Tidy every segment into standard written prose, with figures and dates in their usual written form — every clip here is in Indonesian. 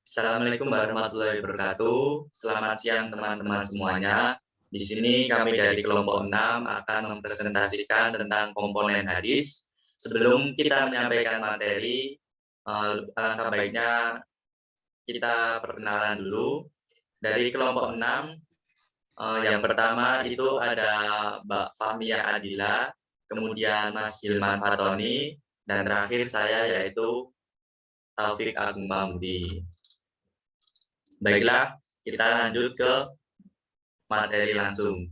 Assalamualaikum warahmatullahi wabarakatuh. Selamat siang teman-teman semuanya. Di sini kami dari kelompok 6 akan mempresentasikan tentang komponen hadis. Sebelum kita menyampaikan materi, alangkah baiknya kita perkenalan dulu. Dari kelompok 6, yang pertama itu ada Mbak Fahmia Adila, kemudian Mas Hilman Fatoni, dan terakhir saya yaitu Taufik Agung Pamudi. Baiklah, kita lanjut ke materi langsung.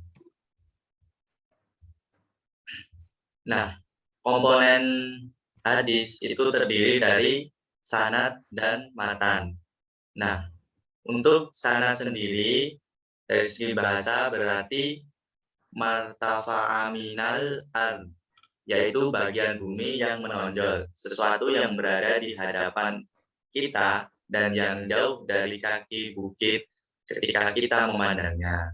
Nah, komponen hadis itu terdiri dari sanad dan matan. Nah, untuk sanad sendiri dari segi bahasa berarti martafa'a minal ard, yaitu bagian bumi yang menonjol, sesuatu yang berada di hadapan kita dan yang jauh dari kaki bukit ketika kita memandangnya.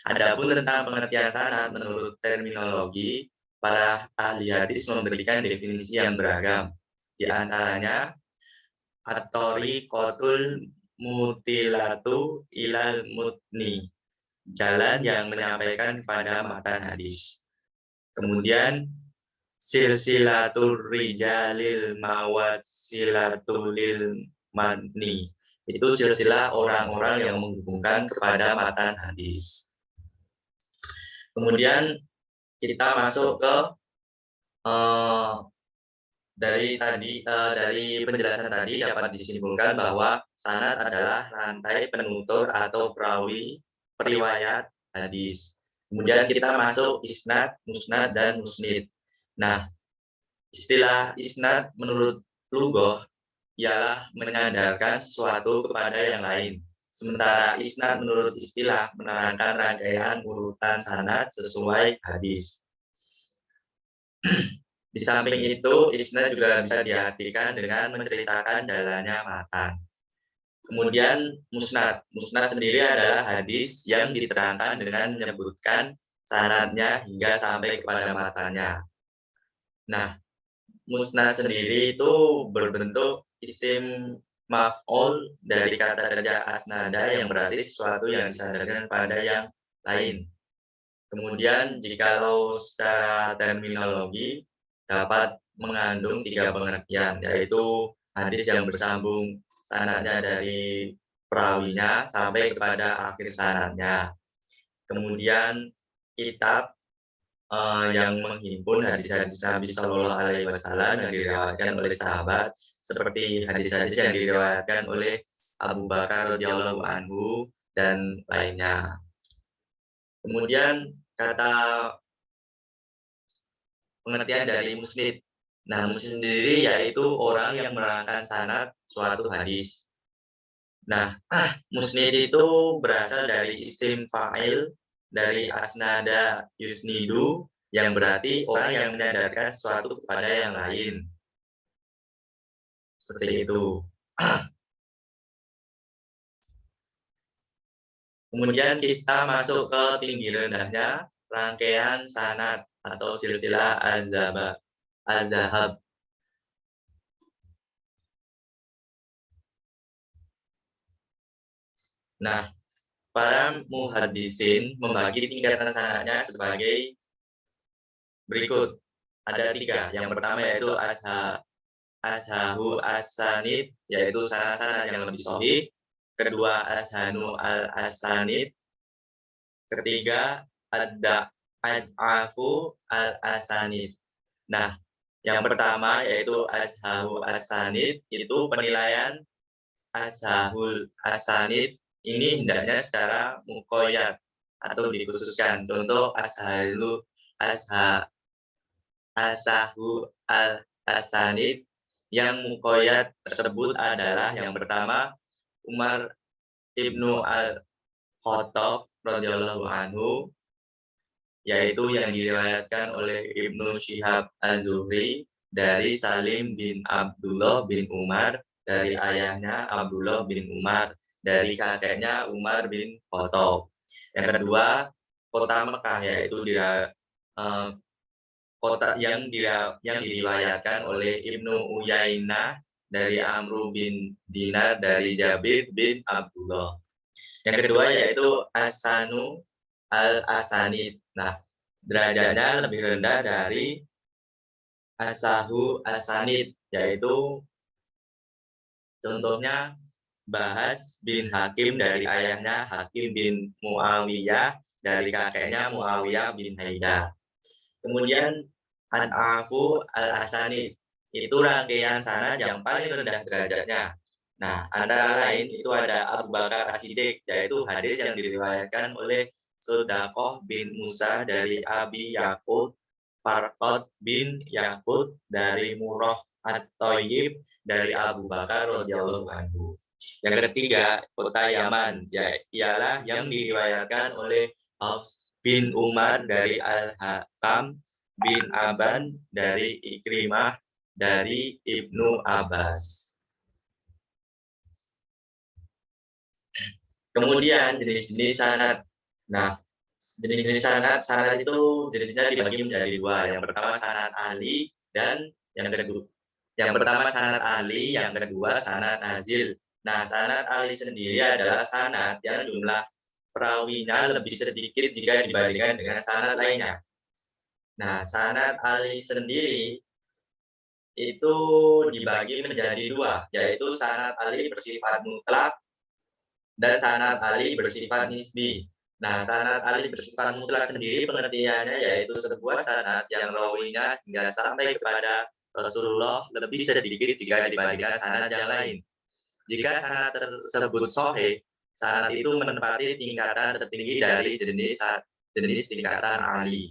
Adapun tentang pengertian sanad menurut terminologi, para ahli hadis memberikan definisi yang beragam. Di antaranya, at-thariqatul mutilatu ilal mutni, jalan yang menyampaikan kepada matan hadis. Kemudian, silsilatul rijalil mawasilatulil matni, itu silsilah orang-orang yang menghubungkan kepada matan hadis. Kemudian kita masuk ke dari penjelasan tadi dapat disimpulkan bahwa sanad adalah rantai penutur atau perawi periwayat hadis. Kemudian kita masuk isnad, musnad, dan musnid. Nah, istilah isnad menurut lugah ialah menyandarkan sesuatu kepada yang lain. Sementara isnad menurut istilah menerangkan rangkaian urutan sanad sesuai hadis. Di samping itu, isnad juga bisa diartikan dengan menceritakan jalannya matan. Kemudian musnad. Musnad sendiri adalah hadis yang diterangkan dengan menyebutkan sanadnya hingga sampai kepada matanya. Nah, musnad sendiri itu berbentuk isim maf'ul dari kata kerja asnada yang berarti sesuatu yang disandarkan pada yang lain. Kemudian jikalau secara terminologi dapat mengandung 3 pengertian, yaitu hadis yang bersambung sanadnya dari perawinya sampai kepada akhir sanadnya. Kemudian kitab yang menghimpun hadis-hadis Nabi Shallallahu Alaihi Wasallam yang diriwayatkan oleh sahabat, seperti hadis-hadis yang diriwayatkan oleh Abu Bakar radhiyallahu anhu dan lainnya. Kemudian kata pengertian dari musnid. Nah, musnid sendiri yaitu orang yang menerangkan sanad suatu hadis. Nah, musnid itu berasal dari isim fa'il dari asnada yusnidu yang berarti orang yang menyadarkan sesuatu kepada yang lain. Seperti itu. Kemudian kita masuk ke tinggi rendahnya rangkaian sanad atau silsilah al-zahab. Nah, para muhaddisin membagi tingkatan sanadnya sebagai berikut. Ada 3. Yang pertama yaitu ashahu as-sanid, yaitu sanad-sanad yang lebih sahih. Kedua, ashanu al-asanid. Ketiga, ad-da'afu al-asanid. Nah, yang pertama yaitu ashahu as-sanid, itu penilaian ashahul asanid ini hendaknya secara muqayyad atau dikhususkan. Contoh ashahu al-asanid yang muqayyad tersebut adalah yang pertama Umar ibnu al-Khattab radhiyallahu anhu, yaitu yang diriwayatkan oleh Ibnu Syihab Az-Zuhri dari Salim bin Abdullah bin Umar, dari ayahnya Abdullah bin Umar, dari kakeknya Umar bin Khattab. Yang kedua, kota Mekah, yaitu kota yang diriwayatkan oleh Ibnu Uyainah dari Amru bin Dinar, dari Jabir bin Abdullah. Yang kedua yaitu Asanu al-Asanid. Nah, derajatnya lebih rendah dari Asahu Asanid, yaitu contohnya Bahas bin Hakim dari ayahnya Hakim bin Muawiyah, dari kakeknya Muawiyah bin Haidah. Kemudian An-Afu al-Asani, itu rangkaian sanad yang paling rendah derajatnya. Nah, antara lain itu ada Abu Bakar As-Siddiq, yaitu hadis yang diriwayatkan oleh Sodaqoh bin Musa dari Abi Yaqub, Farqad bin Yaqub dari Murrah At-Thayyib dari Abu Bakar radhiyallahu anhu. Yang ketiga, kota Yaman, ialah yang diriwayatkan oleh Hafs bin Umar dari Al-Hakam bin Aban dari Ikrimah dari Ibnu Abbas. Kemudian jenis-jenis sanad. Nah, jenis-jenis sanad itu jenisnya dibagi menjadi dua. Yang pertama sanad ahli dan yang kedua. Yang pertama sanad ahli, yang kedua sanad nazil. Nah, sanad ahli sendiri adalah sanad yang jumlah perawinya lebih sedikit jika dibandingkan dengan sanad lainnya. Nah, sanad ahli sendiri itu dibagi menjadi dua, yaitu sanad ahli bersifat mutlak dan sanad ahli bersifat nisbi. Nah, sanad ahli bersifat mutlak sendiri pengertiannya yaitu sebuah sanad yang rawinya hingga sampai kepada Rasulullah lebih sedikit jika dibandingkan sanad yang lain. Jika sanad tersebut sahih, sanad itu menempati tingkatan tertinggi dari jenis tingkatan ahli.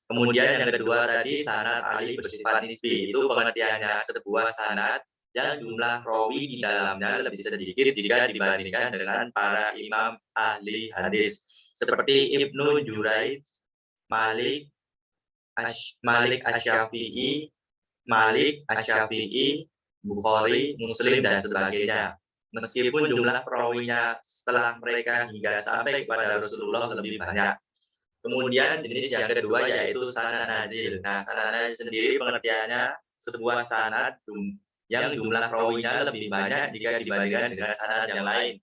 Kemudian yang kedua tadi sanad ahli bersifat nisbi, itu pengertiannya sebuah sanad yang jumlah rawi di dalamnya lebih sedikit jika dibandingkan dengan para imam ahli hadis seperti Ibnu Juraij, Malik Asy-Syafi'i, Bukhari, Muslim, dan sebagainya. Meskipun jumlah perawinya setelah mereka hingga sampai kepada Rasulullah lebih banyak. Kemudian jenis yang kedua yaitu sanad nazil. Nah, sanad nazil sendiri pengertiannya sebuah sanad yang jumlah perawinya lebih banyak jika dibandingkan dengan sanad yang lain.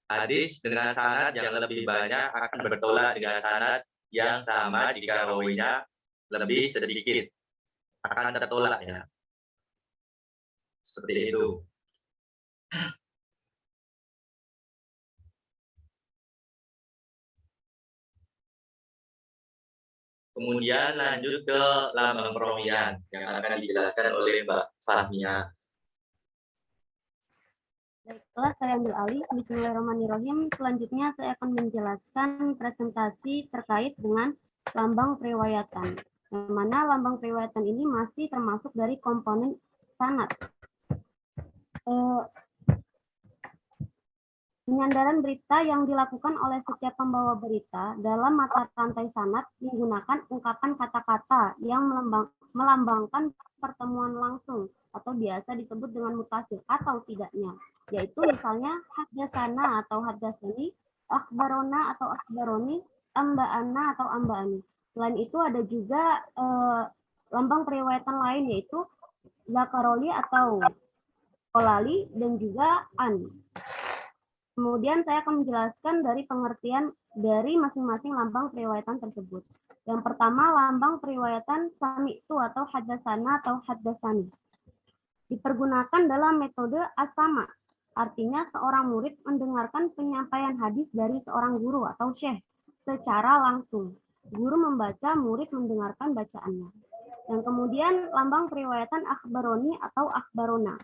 Hadis dengan sanad yang lebih banyak akan bertolak dengan sanad yang sama jika rawinya lebih sedikit. Akan tertolak ya. Seperti itu. Kemudian lanjut ke lambang perawian yang akan dijelaskan oleh Mbak Fahmia. Baiklah, saya ambil alih. Bismillahirrahmanirrahim. Selanjutnya saya akan menjelaskan presentasi terkait dengan lambang periwayatan. Yang mana lambang periwayatan ini masih termasuk dari komponen sanad. Penyandaran berita yang dilakukan oleh setiap pembawa berita dalam mata rantai sanad menggunakan ungkapan kata-kata yang melambangkan pertemuan langsung atau biasa disebut dengan mutasil atau tidaknya, yaitu misalnya haddatsana atau haddatsani, akhbarona atau akhbaroni, amba'ana atau amba'ani. Selain itu ada juga lambang periwayatan lain yaitu zakaroli atau kolali dan juga an. Kemudian saya akan menjelaskan dari pengertian dari masing-masing lambang periwayatan tersebut. Yang pertama, lambang periwayatan sami'tu atau haddatsana atau haddatsani. Dipergunakan dalam metode as-sama', artinya seorang murid mendengarkan penyampaian hadis dari seorang guru atau syekh secara langsung. Guru membaca, murid mendengarkan bacaannya. Yang kemudian lambang periwayatan akhbaroni atau akhbarona.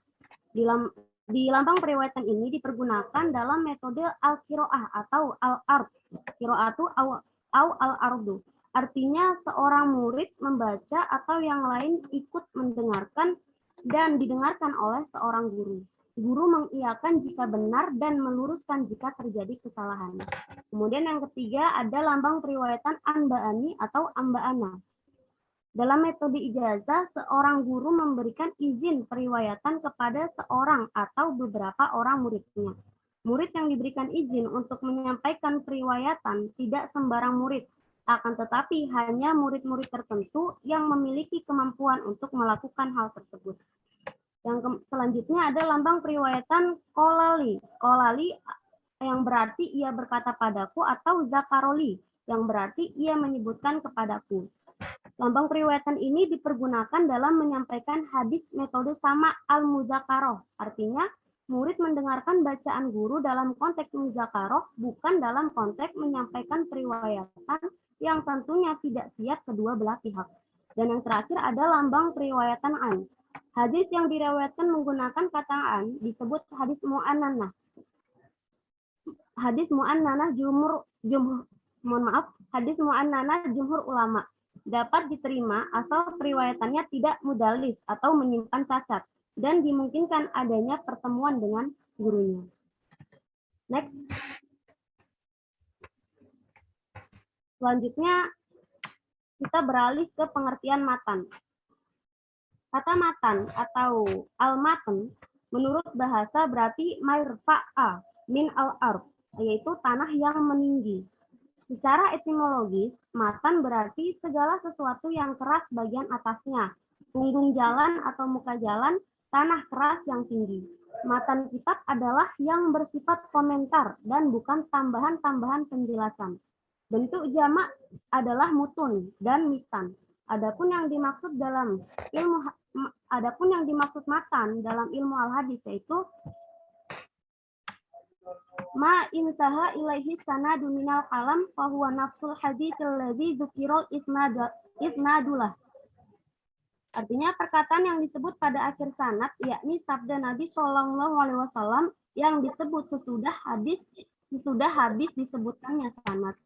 Di lambang periwayatan ini dipergunakan dalam metode al-qiraah atau al-ard. Qiraatu au al-ardu. Artinya seorang murid membaca atau yang lain ikut mendengarkan dan didengarkan oleh seorang guru. Guru mengiyakan jika benar dan meluruskan jika terjadi kesalahan. Kemudian yang ketiga ada lambang periwayatan anba'ani atau amba'ana. Dalam metode ijazah, seorang guru memberikan izin periwayatan kepada seorang atau beberapa orang muridnya. Murid yang diberikan izin untuk menyampaikan periwayatan tidak sembarang murid, akan tetapi hanya murid-murid tertentu yang memiliki kemampuan untuk melakukan hal tersebut. Yang selanjutnya ada lambang periwayatan kolali. Kolali yang berarti ia berkata padaku, atau zakaroli yang berarti ia menyebutkan kepadaku. Lambang periwayatan ini dipergunakan dalam menyampaikan hadis metode sama al-muzakaroh. Artinya, murid mendengarkan bacaan guru dalam konteks muzakaroh, bukan dalam konteks menyampaikan periwayatan yang tentunya tidak siap kedua belah pihak. Dan yang terakhir ada lambang periwayatan an. Hadis yang diriwayatkan menggunakan kata an disebut hadis mu'annanah. Hadis mu'annanah hadis mu'annanah jumhur ulama. Dapat diterima asal periwayatannya tidak mudalis atau menyimpan cacat dan dimungkinkan adanya pertemuan dengan gurunya. Next. Selanjutnya kita beralih ke pengertian matan. Kata matan atau al-matan menurut bahasa berarti marfa'a min al-ard, yaitu tanah yang meninggi. Secara etimologis, matan berarti segala sesuatu yang keras bagian atasnya, punggung jalan atau muka jalan, tanah keras yang tinggi. Matan kitab adalah yang bersifat komentar dan bukan tambahan-tambahan penjelasan. Bentuk jamak adalah mutun dan mitan. Adapun yang dimaksud matan dalam ilmu al-hadis yaitu ma intaha ilaihi sanadu minal kalam fa huwa nafsul haditsil ladzi dzukirul isnadulah. Artinya perkataan yang disebut pada akhir sanad yakni sabda Nabi Shallallahu alaihi wasallam yang disebut sesudah habis disebutkannya sanad.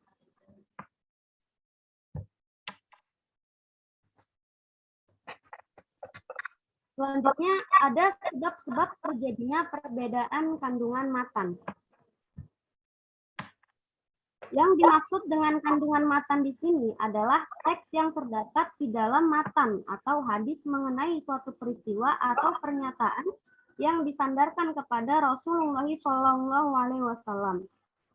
Selanjutnya ada sebab-sebab terjadinya perbedaan kandungan matan. Yang dimaksud dengan kandungan matan di sini adalah teks yang terdapat di dalam matan atau hadis mengenai suatu peristiwa atau pernyataan yang disandarkan kepada Rasulullah SAW.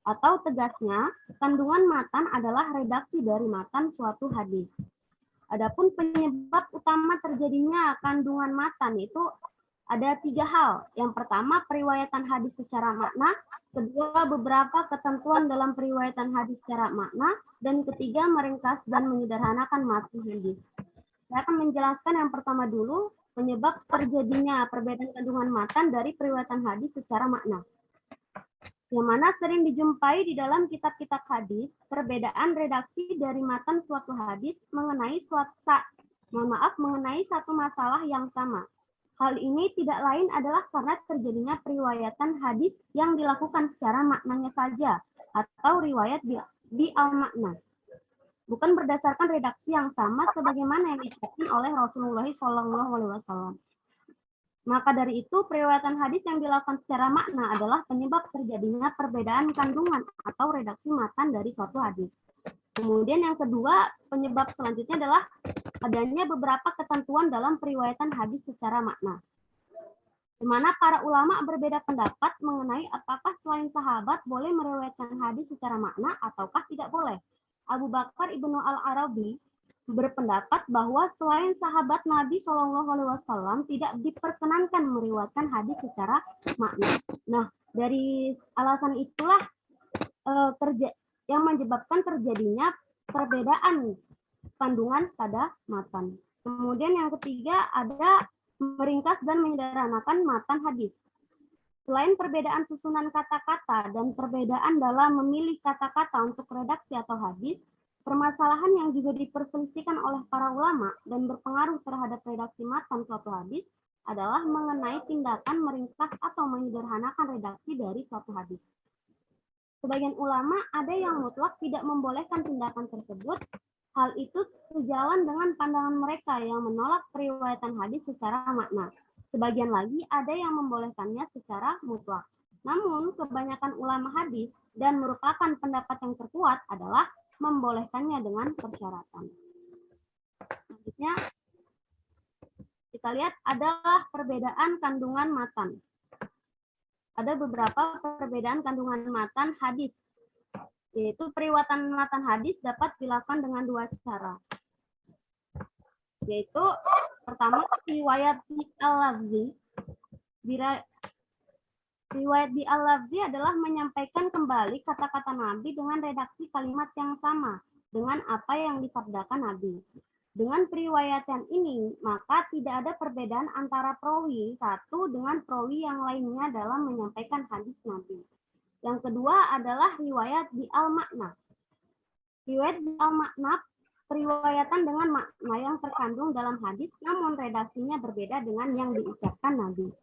Atau tegasnya, kandungan matan adalah redaksi dari matan suatu hadis. Adapun penyebab utama terjadinya kandungan matan itu ada 3 hal. Yang pertama, periwayatan hadis secara makna. Kedua, beberapa ketentuan dalam periwayatan hadis secara makna. Dan ketiga, meringkas dan menyederhanakan matan hadis. Saya akan menjelaskan yang pertama dulu, penyebab terjadinya perbedaan kandungan matan dari periwayatan hadis secara makna. Yang mana sering dijumpai di dalam kitab-kitab hadis, perbedaan redaksi dari matan suatu hadis mengenai satu masalah yang sama. Hal ini tidak lain adalah karena terjadinya periwayatan hadis yang dilakukan secara maknanya saja, atau riwayat di al-makna. Bukan berdasarkan redaksi yang sama sebagaimana yang dilakukan oleh Rasulullah SAW. Maka dari itu, periwayatan hadis yang dilakukan secara makna adalah penyebab terjadinya perbedaan kandungan atau redaksi matan dari suatu hadis. Kemudian yang kedua, penyebab selanjutnya adalah adanya beberapa ketentuan dalam periwayatan hadis secara makna. Di mana para ulama berbeda pendapat mengenai apakah selain sahabat boleh meriwayatkan hadis secara makna ataukah tidak boleh. Abu Bakar Ibnu Al-Arabi berpendapat bahwa selain sahabat Nabi SAW tidak diperkenankan meriwayatkan hadis secara makna. Nah, dari alasan itulah yang menyebabkan terjadinya perbedaan kandungan pada matan. Kemudian yang ketiga ada meringkas dan menyederhanakan matan hadis. Selain perbedaan susunan kata-kata dan perbedaan dalam memilih kata-kata untuk redaksi atau hadis, permasalahan yang juga diperselisihkan oleh para ulama dan berpengaruh terhadap redaksi matan suatu hadis adalah mengenai tindakan meringkas atau menyederhanakan redaksi dari suatu hadis. Sebagian ulama ada yang mutlak tidak membolehkan tindakan tersebut. Hal itu sejalan dengan pandangan mereka yang menolak periwayatan hadis secara makna. Sebagian lagi ada yang membolehkannya secara mutlak. Namun, kebanyakan ulama hadis dan merupakan pendapat yang terkuat adalah membolehkannya dengan persyaratan. Selanjutnya, kita lihat adalah perbedaan kandungan matan. Ada beberapa perbedaan kandungan matan hadis, yaitu periwayatan matan hadis dapat dilakukan dengan 2 cara. Yaitu pertama riwayat al-lafzi Riwayat di Al-Lafzi adalah menyampaikan kembali kata-kata Nabi dengan redaksi kalimat yang sama dengan apa yang disabdakan Nabi. Dengan periwayatan ini, maka tidak ada perbedaan antara perawi satu dengan perawi yang lainnya dalam menyampaikan hadis Nabi. Yang kedua adalah riwayat di Al-Makna. Riwayat di Al-Makna periwayatan dengan makna yang terkandung dalam hadis, namun redaksinya berbeda dengan yang diucapkan Nabi.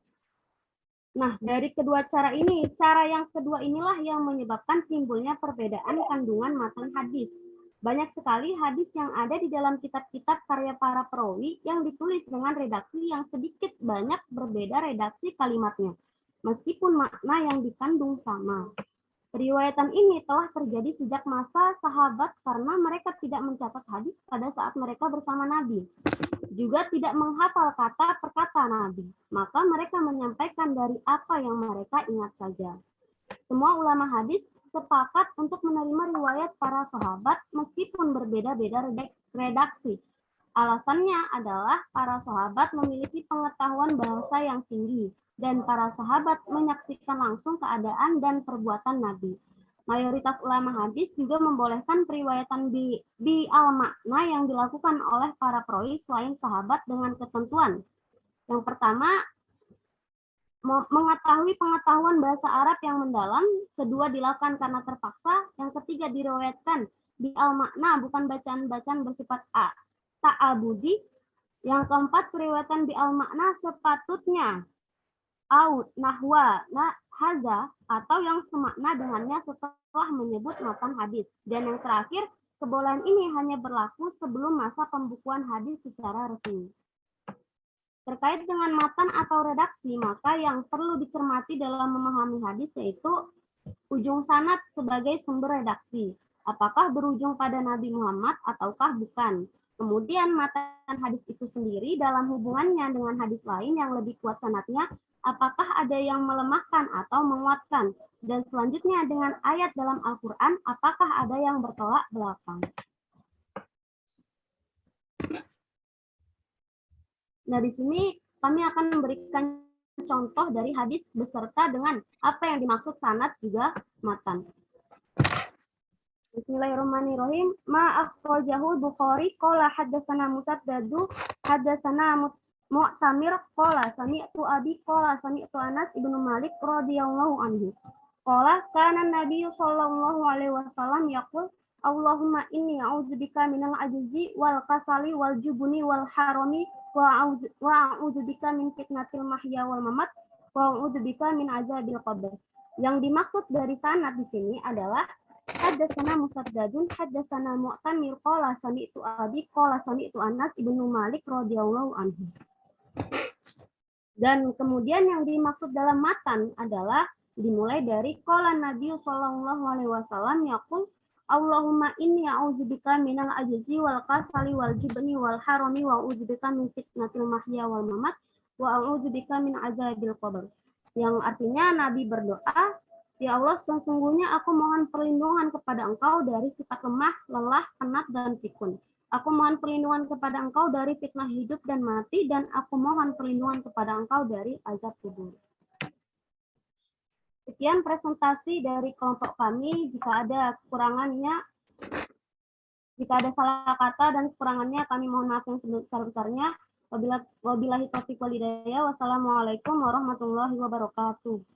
Nah, dari kedua cara ini, cara yang kedua inilah yang menyebabkan timbulnya perbedaan kandungan matan hadis. Banyak sekali hadis yang ada di dalam kitab-kitab karya para perawi yang ditulis dengan redaksi yang sedikit banyak berbeda redaksi kalimatnya, meskipun makna yang dikandung sama. Periwayatan ini telah terjadi sejak masa sahabat karena mereka tidak mencatat hadis pada saat mereka bersama Nabi. Juga tidak menghafal kata per kata Nabi, maka mereka menyampaikan dari apa yang mereka ingat saja. Semua ulama hadis sepakat untuk menerima riwayat para sahabat meskipun berbeda-beda redaksi. Alasannya adalah para sahabat memiliki pengetahuan bahasa yang tinggi dan para sahabat menyaksikan langsung keadaan dan perbuatan Nabi. Mayoritas ulama hadis juga membolehkan periwayatan di al-makna yang dilakukan oleh para perawi selain sahabat dengan ketentuan. Yang pertama, mengetahui pengetahuan bahasa Arab yang mendalam, kedua dilakukan karena terpaksa, yang ketiga diriwayatkan di al-makna bukan bacaan-bacaan bersifat ta'abudi, yang keempat periwayatan di al-makna sepatutnya out nahwa haza atau yang semakna dengannya setelah menyebut matan hadis. Dan yang terakhir, kebolehan ini hanya berlaku sebelum masa pembukuan hadis secara resmi. Terkait dengan matan atau redaksi, maka yang perlu dicermati dalam memahami hadis yaitu ujung sanad sebagai sumber redaksi. Apakah berujung pada Nabi Muhammad ataukah bukan? Kemudian matan hadis itu sendiri dalam hubungannya dengan hadis lain yang lebih kuat sanadnya, apakah ada yang melemahkan atau menguatkan? Dan selanjutnya dengan ayat dalam Al-Quran, apakah ada yang bertolak belakang? Nah, di sini kami akan memberikan contoh dari hadis beserta dengan apa yang dimaksud sanad juga matan. Bismillahirrahmanirrahim. Ma akhrajahu Bukhari qala haddatsana Musaddadu haddatsana Mu'tamir qala sami'tu Abi qala sami'tu Anas ibnu Malik radhiyallahu anhu. Qala kana Nabi sallallahu alaihi wasallam yaqul Allahumma inni a'udzubika minal ajzi wal kasali wal jubni wal harami wa a'udzubika min fitnatil mahya wal mamat wa a'udzubika min azabil qabr. Yang dimaksud dari sanad di sini adalah haddatsana Musaddadun haddatsana Mu'tamir qala sami'tu Abi qala sami'tu Anas ibnu Malik radhiyallahu anhu. Dan kemudian yang dimaksud dalam matan adalah dimulai dari qala Nabi sallallahu alaihi wasallam yaqul Allahumma inni a'udzubika minal ajzi wal kasali wal jubni wal harami wa a'udzubika min fitnatil mahya wal mamat wa a'udzubika min azabil qabr. Yang artinya Nabi berdoa, ya Allah, sesungguhnya aku mohon perlindungan kepada Engkau dari sifat lemah, lelah, penat, dan pikun. Aku mohon perlindungan kepada Engkau dari fitnah hidup dan mati, dan aku mohon perlindungan kepada Engkau dari azab kubur. Sekian presentasi dari kelompok kami. Jika ada kekurangannya, jika ada salah kata dan kekurangannya, kami mohon maaf yang sebesar-besarnya. Wabillahi taufiq wal hidayah. Wassalamualaikum warahmatullahi wabarakatuh.